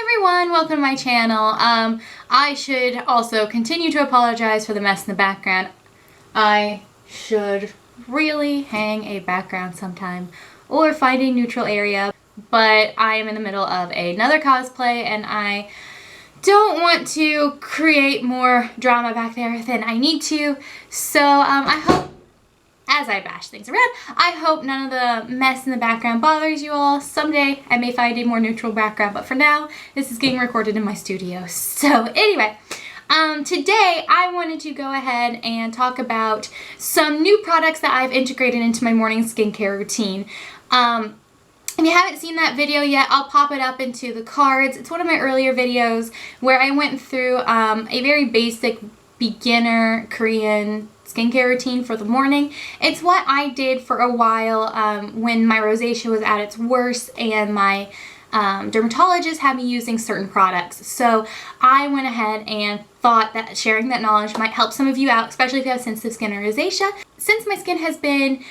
everyone, welcome to my channel. I should also continue to apologize for the mess in the background. I should really hang a background sometime or find a neutral area, but I am in the middle of another cosplay and I don't want to create more drama back there than I need to. So I hope, as I bash things around, I hope none of the mess in the background bothers you all. Someday I may find a more neutral background, but for now, this is getting recorded in my studio. So anyway, today I wanted to go ahead and talk about some new products that I've integrated into my morning skincare routine. If you haven't seen that video yet, I'll pop it up into the cards. It's one of my earlier videos where I went through a very basic beginner Korean skincare routine for the morning. It's what I did for a while when my rosacea was at its worst and my dermatologist had me using certain products. So I went ahead and thought that sharing that knowledge might help some of you out, especially if you have sensitive skin or rosacea. Since my skin has been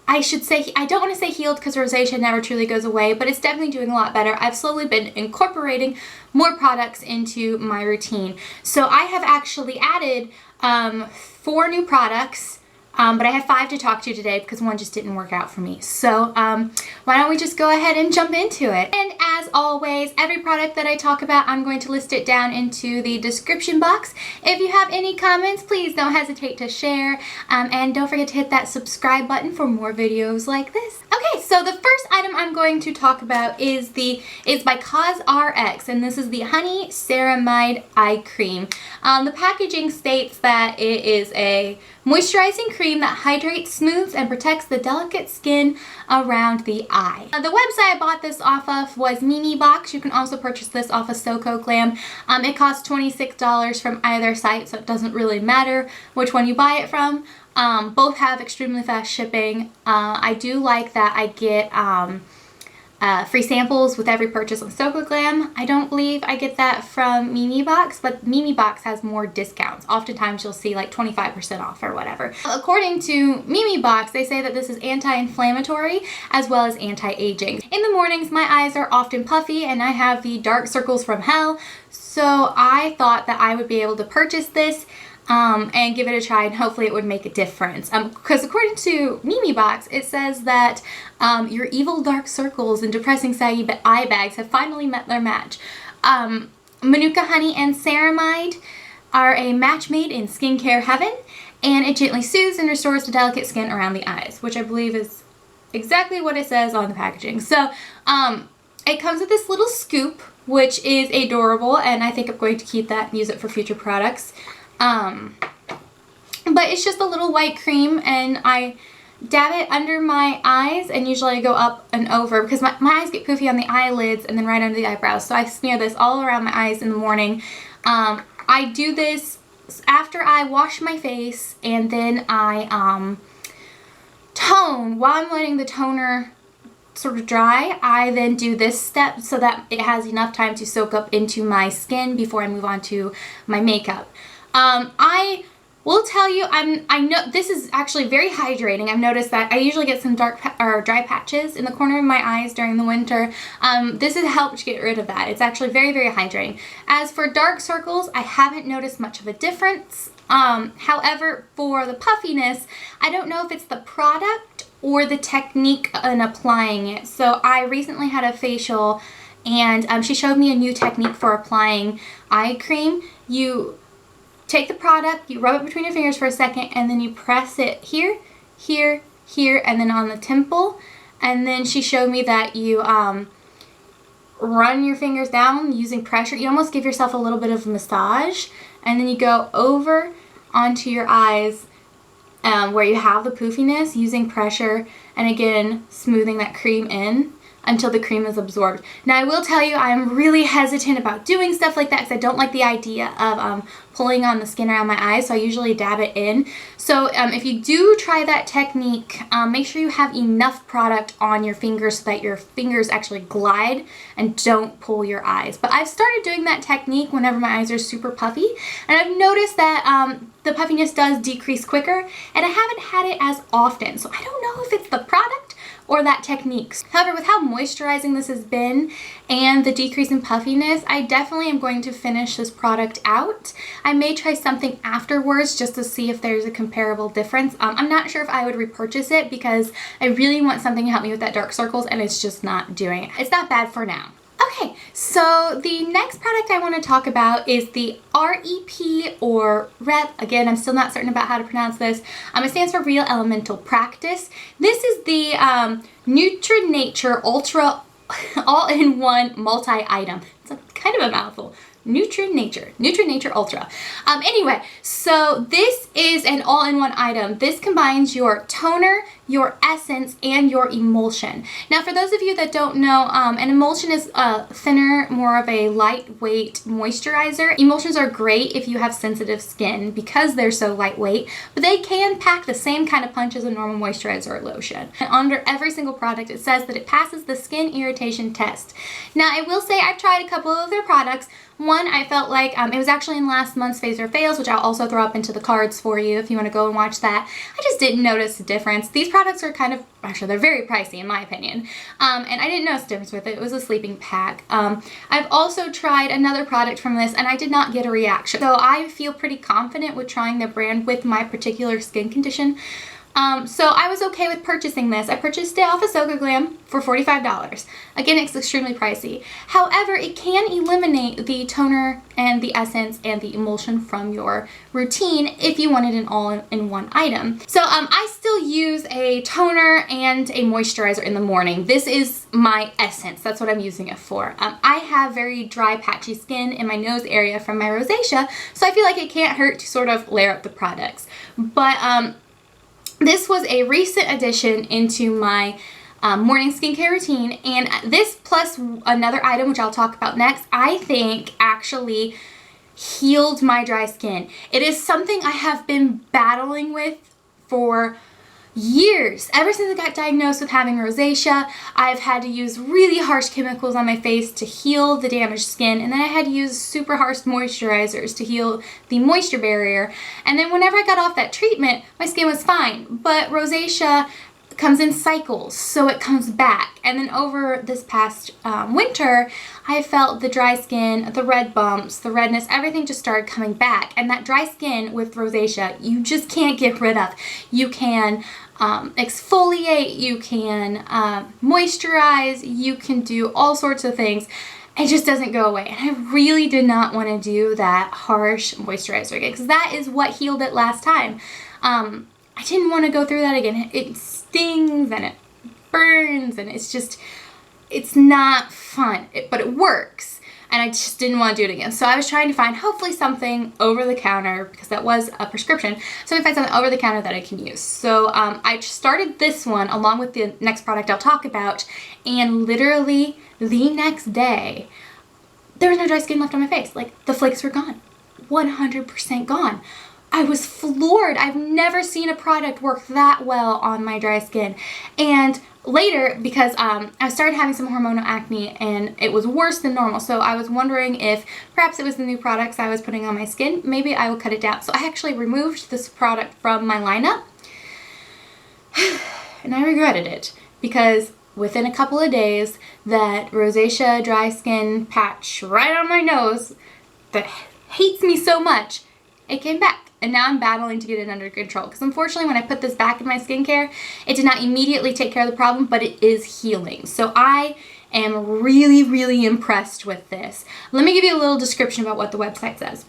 I should say, I don't want to say healed because rosacea never truly goes away, but it's definitely doing a lot better. I've slowly been incorporating more products into my routine. So I have actually added 4 new products, but I have 5 to talk to today because one just didn't work out for me. So why don't we just go ahead and jump into it. And as always, every product that I talk about, I'm going to list it down into the description box. If you have any comments, please don't hesitate to share, and don't forget to hit that subscribe button for more videos like this. Okay, so the first item I'm going to talk about is by CosRX, and this is the Honey Ceramide Eye Cream. The packaging states that it is a moisturizing cream that hydrates, smooths, and protects the delicate skin around the eye. The website I bought this off of was Mimi Box. You can also purchase this off of Soko Glam. It costs $26 from either site, so it doesn't really matter which one you buy it from. Both have extremely fast shipping. I do like that I get free samples with every purchase on Soko Glam. I don't believe I get that from Mimi Box, but Mimi Box has more discounts. Oftentimes you'll see like 25% off or whatever. According to Mimi Box, they say that this is anti-inflammatory as well as anti-aging. In the mornings, my eyes are often puffy and I have the dark circles from hell, so I thought that I would be able to purchase this and give it a try, and hopefully it would make a difference. Because according to Mimi Box, it says that your evil dark circles and depressing saggy eye bags have finally met their match. Manuka Honey and Ceramide are a match made in skincare heaven, and it gently soothes and restores the delicate skin around the eyes, which I believe is exactly what it says on the packaging. So it comes with this little scoop, which is adorable, and I think I'm going to keep that and use it for future products. But it's just a little white cream, and I dab it under my eyes, and usually I go up and over because my eyes get poofy on the eyelids and then right under the eyebrows. So I smear this all around my eyes in the morning. I do this after I wash my face, and then I tone. While I'm letting the toner sort of dry, I then do this step so that it has enough time to soak up into my skin before I move on to my makeup. I will tell you, I know this is actually very hydrating. I've noticed that I usually get some dry patches in the corner of my eyes during the winter. This has helped get rid of that. It's actually very, very hydrating. As for dark circles, I haven't noticed much of a difference. However, for the puffiness, I don't know if it's the product or the technique in applying it. So I recently had a facial, and she showed me a new technique for applying eye cream. You take the product, you rub it between your fingers for a second, and then you press it here, here, here, and then on the temple. And then she showed me that you run your fingers down using pressure. You almost give yourself a little bit of a massage, and then you go over onto your eyes where you have the poofiness using pressure, and again smoothing that cream in until the cream is absorbed. Now I will tell you, I'm really hesitant about doing stuff like that because I don't like the idea of pulling on the skin around my eyes, so I usually dab it in. So if you do try that technique, make sure you have enough product on your fingers so that your fingers actually glide and don't pull your eyes. But I've started doing that technique whenever my eyes are super puffy, and I've noticed that the puffiness does decrease quicker, and I haven't had it as often. So I don't know if it's the product or that technique. However, with how moisturizing this has been and the decrease in puffiness, I definitely am going to finish this product out. I may try something afterwards just to see if there's a comparable difference. I'm not sure if I would repurchase it because I really want something to help me with that dark circles, and it's just not doing it. It's not bad for now. Okay, so the next product I want to talk about is the REP or REP. Again, I'm still not certain about how to pronounce this. It stands for Real Elemental Practice. This is the Nutrinature Ultra All-in-One Multi-Item. It's kind of a mouthful. Nutrinature Ultra. Anyway, so this is an all-in-one item. This combines your toner, your essence, and your emulsion. Now, for those of you that don't know, an emulsion is a thinner, more of a lightweight moisturizer. Emulsions are great if you have sensitive skin because they're so lightweight, but they can pack the same kind of punch as a normal moisturizer or lotion. And under every single product, it says that it passes the skin irritation test. Now, I will say I've tried a couple of their products. One, I felt like it was actually in last month's Faves or Fails, which I'll also throw up into the cards for you if you want to go and watch that. I just didn't notice a difference. These products are kind of, actually they're very pricey in my opinion, and I didn't notice a difference with it. It was a sleeping pack. I've also tried another product from this and I did not get a reaction. So I feel pretty confident with trying their brand with my particular skin condition. So I was okay with purchasing this. I purchased it off of Soga Glam for $45. Again, it's extremely pricey. However, it can eliminate the toner and the essence and the emulsion from your routine if you wanted an all-in-one item. So I still use a toner and a moisturizer in the morning. This is my essence. That's what I'm using it for. I have very dry, patchy skin in my nose area from my rosacea, so I feel like it can't hurt to sort of layer up the products. But this was a recent addition into my morning skincare routine, and this plus another item, which I'll talk about next, I think actually healed my dry skin. It is something I have been battling with for years. Ever since I got diagnosed with having rosacea, I've had to use really harsh chemicals on my face to heal the damaged skin, and then I had to use super harsh moisturizers to heal the moisture barrier. And then whenever I got off that treatment, my skin was fine, but rosacea comes in cycles, so it comes back. And then over this past winter, I felt the dry skin, the red bumps, the redness, everything just started coming back. And that dry skin with rosacea, you just can't get rid of. You can exfoliate, you can moisturize, you can do all sorts of things. It just doesn't go away. And I really did not want to do that harsh moisturizer again, because that is what healed it last time. I didn't want to go through that again. It stings and it burns and it's not fun, but it works. And I just didn't want to do it again. So I was trying to find hopefully something over the counter, because that was a prescription. So I find something over the counter that I can use. So I started this one along with the next product I'll talk about, and literally the next day, there was no dry skin left on my face. Like, the flakes were gone. 100% gone. I was floored. I've never seen a product work that well on my dry skin. And later, because I started having some hormonal acne and it was worse than normal, so I was wondering if perhaps it was the new products I was putting on my skin. Maybe I will cut it down. So I actually removed this product from my lineup and I regretted it, because within a couple of days, that rosacea dry skin patch right on my nose that hates me so much, it came back. And now I'm battling to get it under control, because unfortunately when I put this back in my skincare, it did not immediately take care of the problem, but it is healing. So I am really, really impressed with this. Let me give you a little description about what the website says.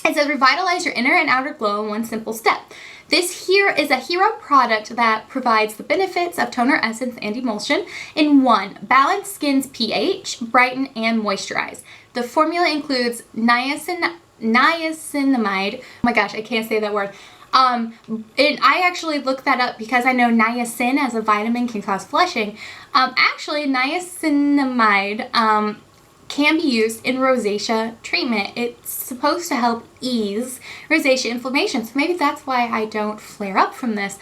It says, revitalize your inner and outer glow in one simple step. This here is a hero product that provides the benefits of toner, essence, and emulsion in one. Balance skin's pH, brighten, and moisturize. The formula includes niacinamide. Oh my gosh, I can't say that word. I actually looked that up because I know niacin as a vitamin can cause flushing. Actually, niacinamide can be used in rosacea treatment. It's supposed to help ease rosacea inflammation. So maybe that's why I don't flare up from this.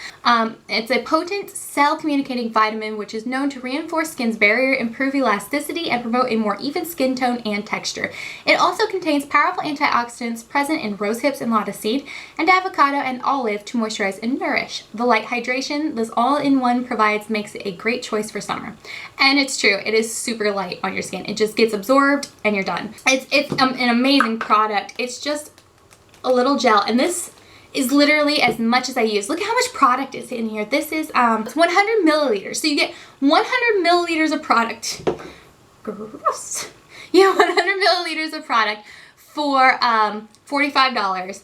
It's a potent cell communicating vitamin which is known to reinforce skin's barrier, improve elasticity, and promote a more even skin tone and texture. It also contains powerful antioxidants present in rose hips and lotus seed and avocado and olive to moisturize and nourish. The light hydration this all-in-one provides makes it a great choice for summer. And it's true, it is super light on your skin. It just gets absorbed and you're done. It's an amazing product. It's just a little gel, and this is literally as much as I use. Look at how much product is in here. This is 100 milliliters. So you get 100 milliliters of product. Gross. You get 100 milliliters of product for $45.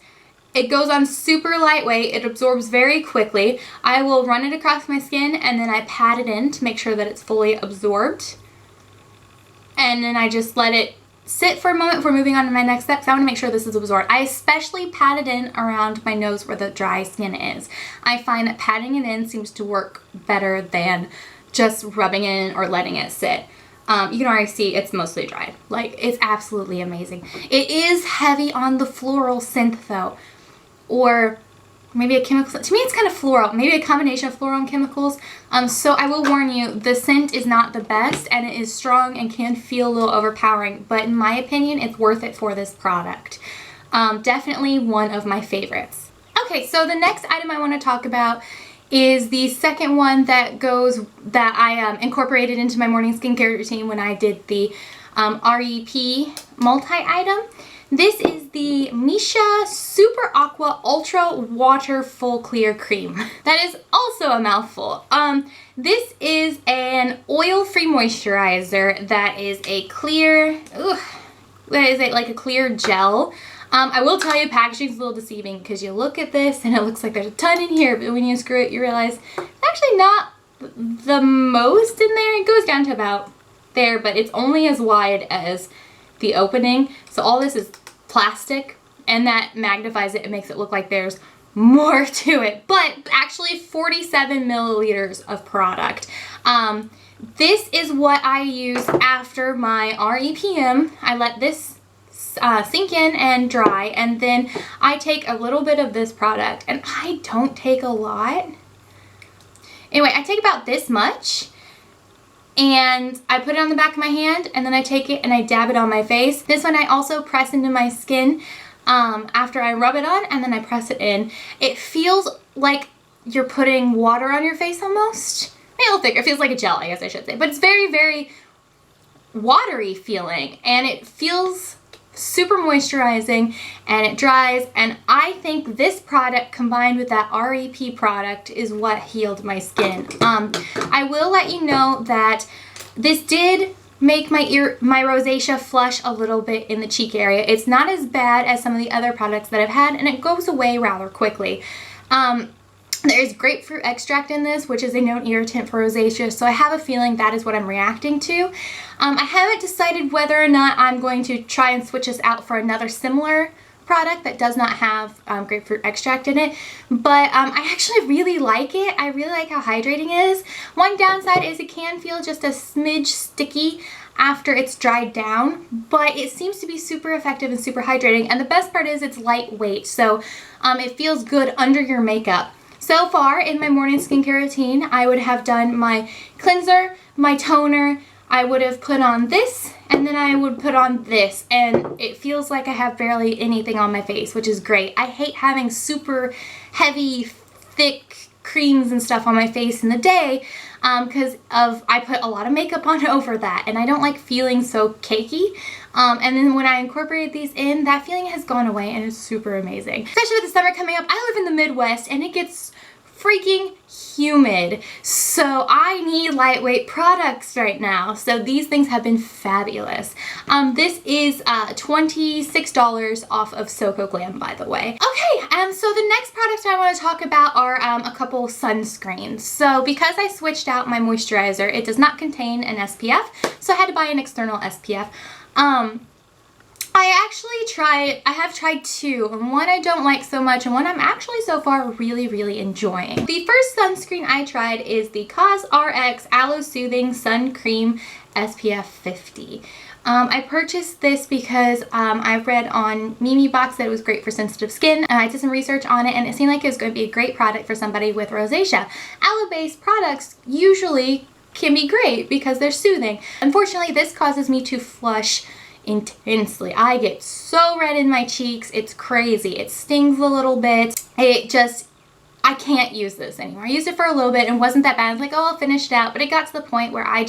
It goes on super lightweight. It absorbs very quickly. I will run it across my skin and then I pat it in to make sure that it's fully absorbed. And then I just let it sit for a moment before moving on to my next step, because I want to make sure this is absorbed. I especially pat it in around my nose where the dry skin is. I find that patting it in seems to work better than just rubbing it in or letting it sit. You can already see it's mostly dry. Like, it's absolutely amazing. It is heavy on the floral scent though, or maybe a chemical. To me it's kind of floral, maybe a combination of floral and chemicals. So I will warn you, the scent is not the best and it is strong and can feel a little overpowering, but in my opinion it's worth it for this product. Definitely one of my favorites. Okay, so the next item I want to talk about is the second one that I incorporated into my morning skincare routine when I did the REP multi-item. This is the Missha Super Aqua Ultra Water Full Clear Cream. That is also a mouthful. This is an oil-free moisturizer that is a clear, like a clear gel. I will tell you, packaging is a little deceiving because you look at this and it looks like there's a ton in here, but when you screw it, you realize it's actually not the most in there. It goes down to about there, but it's only as wide as the opening. So all this is plastic, and that magnifies it and makes it look like there's more to it, but actually 47 milliliters of product. This is what I use after my REPM. I let this sink in and dry, and then I take a little bit of this product, and I don't take a lot. Anyway, I take about this much, and I put it on the back of my hand, and then I take it and I dab it on my face. This one I also press into my skin after I rub it on, and then I press it in. It feels like you're putting water on your face almost. Maybe a little thicker. It feels like a gel, I guess I should say. But it's very, very watery feeling, and it feels super moisturizing, and it dries, and I think this product combined with that REP product is what healed my skin. I will let you know that this did make my rosacea flush a little bit in the cheek area. It's not as bad as some of the other products that I've had, and it goes away rather quickly. There's grapefruit extract in this, which is a known irritant for rosacea, so I have a feeling that is what I'm reacting to. I haven't decided whether or not I'm going to try and switch this out for another similar product that does not have grapefruit extract in it, but I actually really like it. I really like how hydrating it is. One downside is it can feel just a smidge sticky after it's dried down, but it seems to be super effective and super hydrating, and the best part is it's lightweight, so it feels good under your makeup. So far in my morning skincare routine, I would have done my cleanser, my toner, I would have put on this, and then I would put on this, and it feels like I have barely anything on my face, which is great. I hate having super heavy, thick creams and stuff on my face in the day because I put a lot of makeup on over that, and I don't like feeling so cakey. And then when I incorporated these in, that feeling has gone away, and it's super amazing. Especially with the summer coming up. I live in the Midwest, and it gets freaking humid, so I need lightweight products right now. So these things have been fabulous. This is $26 off of Soko Glam, by the way. Okay, so the next products I want to talk about are a couple sunscreens. So because I switched out my moisturizer, it does not contain an SPF, so I had to buy an external SPF. I have tried two, and one I don't like so much, and one I'm actually so far really, really enjoying. The first sunscreen I tried is the CosRX Aloe Soothing Sun Cream SPF 50. I purchased this because I read on Mimi Box that it was great for sensitive skin, and I did some research on it, and it seemed like it was going to be a great product for somebody with rosacea. Aloe-based products usually can be great because they're soothing. Unfortunately, this causes me to flush intensely. I get so red in my cheeks, it's crazy. It stings a little bit. I can't use this anymore. I used it for a little bit and wasn't that bad. I was like, oh, I'll finish it out. But it got to the point where I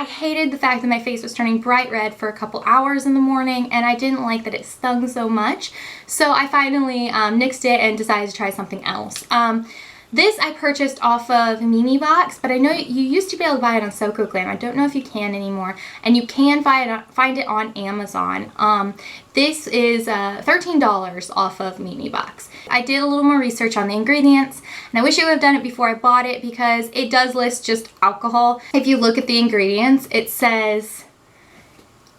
hated the fact that my face was turning bright red for a couple hours in the morning, and I didn't like that it stung so much. So I finally nixed it and decided to try something else. This I purchased off of Mimi Box, but I know you used to be able to buy it on SoCoGlam. I don't know if you can anymore, and you can find it on Amazon. This is $13 off of Mimi Box. I did a little more research on the ingredients, and I wish I would have done it before I bought it because it does list just alcohol. If you look at the ingredients, it says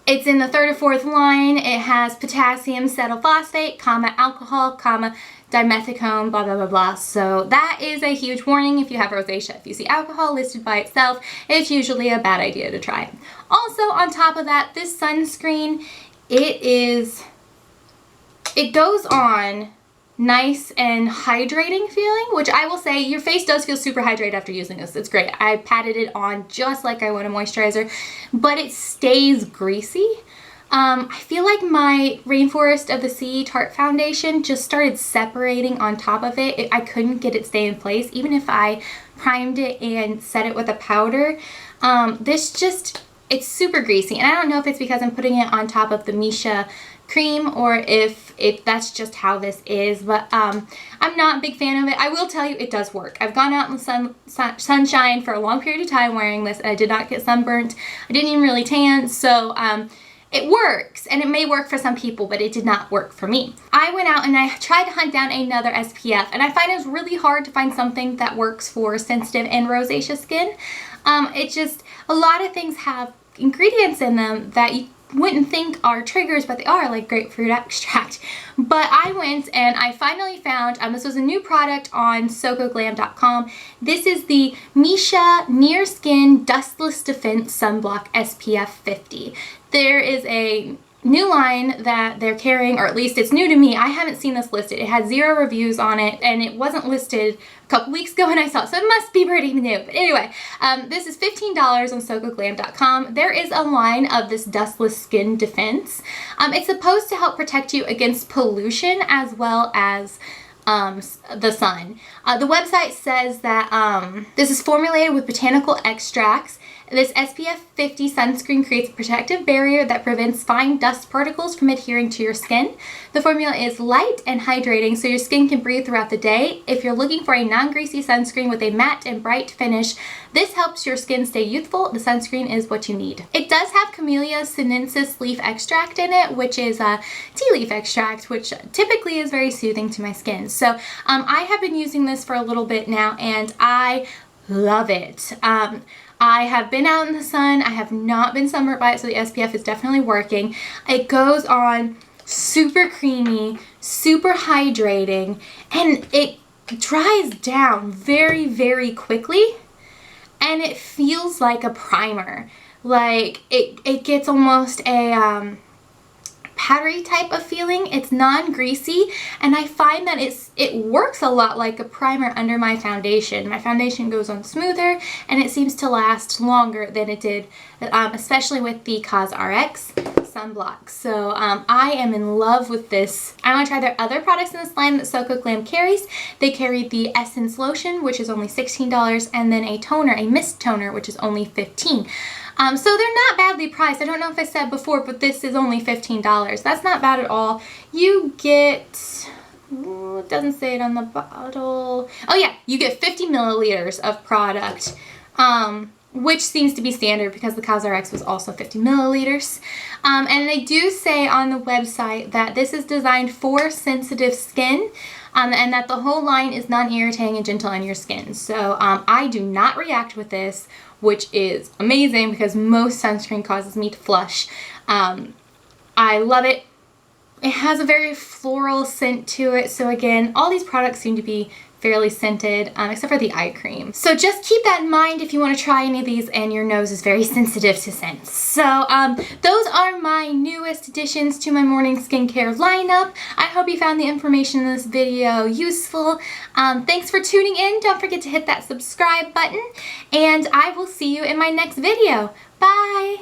it's in the third or fourth line. It has potassium cetylphosphate, alcohol, dimethicone, blah, blah, blah, blah. So that is a huge warning if you have rosacea. If you see alcohol listed by itself, it's usually a bad idea to try. Also, on top of that, this sunscreen, it goes on nice and hydrating feeling, which I will say your face does feel super hydrated after using this. It's great. I patted it on just like I would a moisturizer, but it stays greasy. I feel like my Rainforest of the Sea Tarte foundation just started separating on top of it. I couldn't get it stay in place, even if I primed it and set it with a powder. It's super greasy, and I don't know if it's because I'm putting it on top of the Missha cream or if that's just how this is, but I'm not a big fan of it. I will tell you it does work. I've gone out in the sunshine for a long period of time wearing this, and I did not get sunburnt. I didn't even really tan, so it works, and it may work for some people, but it did not work for me. I went out and I tried to hunt down another SPF, and I find it's really hard to find something that works for sensitive and rosacea skin. A lot of things have ingredients in them that you wouldn't think are triggers, but they are, like grapefruit extract. But I went and I finally found, this was a new product on SoCoGlam.com. This is the Missha Near Skin Dustless Defense Sunblock SPF 50. There is a new line that they're carrying, or at least it's new to me. I haven't seen this listed. It had 0 reviews on it, and it wasn't listed a couple weeks ago when I saw it, so it must be pretty new. But anyway, this is $15 on SoCoGlam.com. There is a line of this Dustless Skin Defense. It's supposed to help protect you against pollution as well as the sun. The website says that this is formulated with botanical extracts. This SPF 50 sunscreen creates a protective barrier that prevents fine dust particles from adhering to your skin. The formula is light and hydrating, so your skin can breathe throughout the day. If you're looking for a non-greasy sunscreen with a matte and bright finish, this helps your skin stay youthful. The sunscreen is what you need. It does have Camellia sinensis leaf extract in it, which is a tea leaf extract, which typically is very soothing to my skin. So I have been using this for a little bit now, and I love it. I have been out in the sun. I have not been sunburned by it, so the SPF is definitely working. It goes on super creamy, super hydrating, and it dries down very, very quickly, and it feels like a primer. Like, it gets almost a powdery type of feeling. It's non-greasy, and I find that it works a lot like a primer under my foundation. My foundation goes on smoother, and it seems to last longer than it did, especially with the CosRX sunblock. So I am in love with this. I want to try their other products in this line that SoCoGlam carries. They carry the Essence Lotion, which is only $16, and then a toner, a mist toner, which is only $15. So they're not badly priced. I don't know if I said before, but this is only $15. That's not bad at all. You get, it doesn't say it on the bottle. Oh yeah, you get 50 milliliters of product, which seems to be standard because the CosRX was also 50 milliliters. And they do say on the website that this is designed for sensitive skin. And that the whole line is non-irritating and gentle on your skin. So I do not react with this, which is amazing because most sunscreen causes me to flush. I love it. It has a very floral scent to it. So again, all these products seem to be fairly scented, except for the eye cream. So just keep that in mind if you want to try any of these and your nose is very sensitive to scents. So those are my newest additions to my morning skincare lineup. I hope you found the information in this video useful. Thanks for tuning in. Don't forget to hit that subscribe button, and I will see you in my next video. Bye!